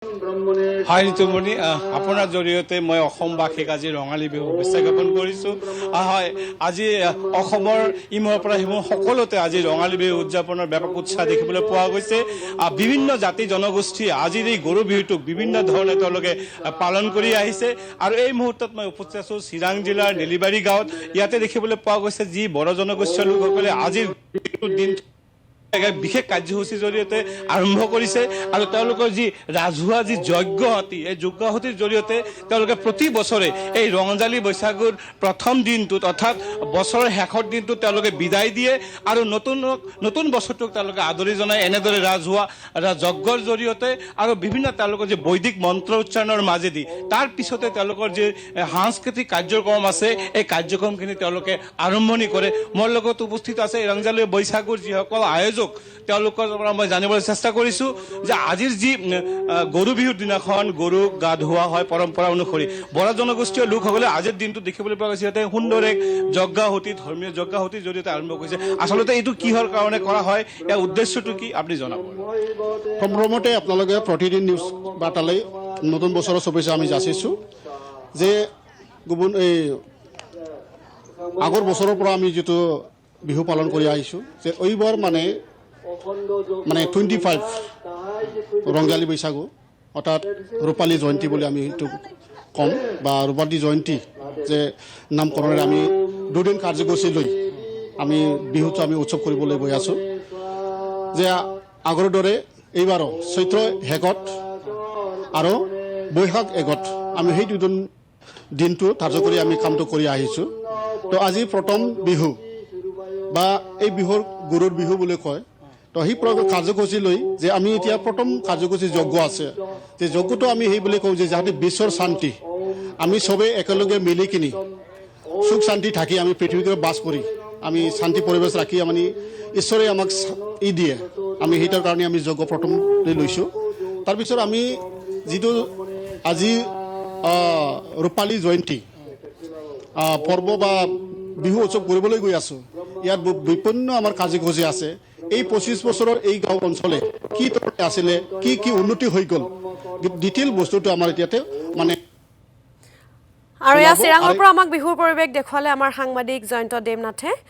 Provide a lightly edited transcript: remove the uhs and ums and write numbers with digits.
হয় নিতুমণি আপোনাৰ জৰিয়তে মই অসমবাসীক আজি ৰঙালী বিহু শুভেচ্ছা জ্ঞাপন কৰিছোঁ। হয়, আজি অসমৰ ইমূৰৰ পৰা সিমূৰ সকলোতে আজি ৰঙালী বিহু উদযাপনৰ ব্যাপক উৎসাহ দেখিবলৈ পোৱা গৈছে। বিভিন্ন জাতি জনগোষ্ঠীয়ে আজিৰ এই গৰু বিহুটোক বিভিন্ন ধৰণে তেওঁলোকে পালন কৰি আহিছে। আৰু এই মুহূৰ্তত মই উপস্থিত আছোঁ চিৰাং জিলাৰ নেলিবাৰী গাঁৱত। ইয়াতে দেখিবলৈ পোৱা গৈছে যি বড়ো জনগোষ্ঠীয় লোকসকলে আজিৰ দিন বিশেষ কাৰ্যসূচীৰ জৰিয়তে আৰম্ভ কৰিছে আৰু তেওঁলোকৰ যি ৰাজহুৱা যি যজ্ঞহতি, এই যজ্ঞহতিৰ জৰিয়তে তেওঁলোকে প্ৰতি বছৰে এই ৰঙালী বৈশাগুৰ প্ৰথম দিনটোত অৰ্থাৎ বছৰৰ শেষৰ দিনটোত তেওঁলোকে বিদায় দিয়ে আৰু নতুন বছৰটোক তেওঁলোকে আদৰি জনায় এনেদৰে ৰাজহুৱা যজ্ঞৰ জৰিয়তে আৰু বিভিন্ন তেওঁলোকৰ যি বৈদিক মন্ত্ৰ উচ্চাৰণৰ মাজেদি তাৰ পিছতে তেওঁলোকৰ যি সাংস্কৃতিক কাৰ্যক্ৰম আছে এই কাৰ্যক্ৰমখিনি তেওঁলোকে আৰম্ভণি কৰে। মোৰ লগত উপস্থিত আছে ৰঙালী বৈশাগুৰ যিসকল আয়োজক তেওঁলোকৰ পৰা মই জানিবলৈ চেষ্টা কৰিছোঁ যে আজিৰ যি গৰু বিহুৰ দিনাখন গৰুক গা ধুওৱা হয় পৰম্পৰা অনুসৰি বড়ো জনগোষ্ঠীয় লোকসকলে আজিৰ দিনটো দেখিবলৈ পোৱা গৈছে সিহঁতে সুন্দৰ এক যজ্ঞাহুতি ধৰ্মীয় যজ্ঞাহুতিৰ জৰিয়তে আৰম্ভ কৰিছে। আচলতে এইটো কিহৰ কাৰণে কৰা হয়, ইয়াৰ উদ্দেশ্যটো কি আপুনি জনাব? সম্ভ্ৰমতে আপোনালোকে প্ৰতিদিন নিউজ বাৰ্তালৈ নতুন বছৰৰ শুভেচ্ছা আমি যাচিছোঁ যে এই আগৰ বছৰৰ পৰা আমি যিটো বিহু পালন কৰি আহিছোঁ যে এইবাৰ মানে 25 ৰঙালী বৈশাগু অৰ্থাৎ ৰূপালী জয়ন্তী বুলি আমি সেইটো ক'ম বা ৰূপালী জয়ন্তী যে নামকৰণেৰে আমি দুদিন কাৰ্যসূচী লৈ আমি বিহুটো আমি উৎসৱ কৰিবলৈ গৈ আছোঁ। যে আগৰ দৰে এইবাৰো চৈত্ৰ শেষত আৰু বৈশাখ এগত আমি সেই দুদিন দিনটো ধাৰ্য কৰি আমি কামটো কৰি আহিছোঁ। তো আজি প্ৰথম বিহু বা এই বিহুৰ গৰুৰ বিহু বুলি কয়। তো সেই কাৰ্যসূচী লৈ যে আমি এতিয়া প্ৰথম কাৰ্যসূচী যজ্ঞ আছে যে যজ্ঞটো আমি সেই বুলি কওঁ যে যাতে বিশ্বৰ শান্তি আমি চবেই একেলগে মিলি কিনি সুখ শান্তি থাকি আমি পৃথিৱীত বাস কৰি আমি শান্তি পৰিৱেশ ৰাখি আমি ঈশ্বৰে আমাক দিয়ে আমি সেইটোৰ কাৰণে আমি যজ্ঞ প্ৰথম লৈছোঁ। তাৰপিছত আমি যিটো আজি ৰূপালী জয়ন্তী পৰ্ব বা বিহু উৎসৱ কৰিবলৈ গৈ আছোঁ, ইয়াত বিপন্ন আমাৰ কাৰ্যসূচী আছে। এই 25 বছৰৰ এই গাঁও অঞ্চলে কি ধৰণে আছিলে, কি উন্নতি হৈ গ'ল, ডিটেইল বস্তুটো আমাৰ এতিয়াতে মানে আৰু ইয়াৰ চিৰাঙৰ পৰা আমাক বিহুৰ পৰিৱেশ দেখুৱালে আমাৰ সাংবাদিক জয়ন্ত দেৱনাথে।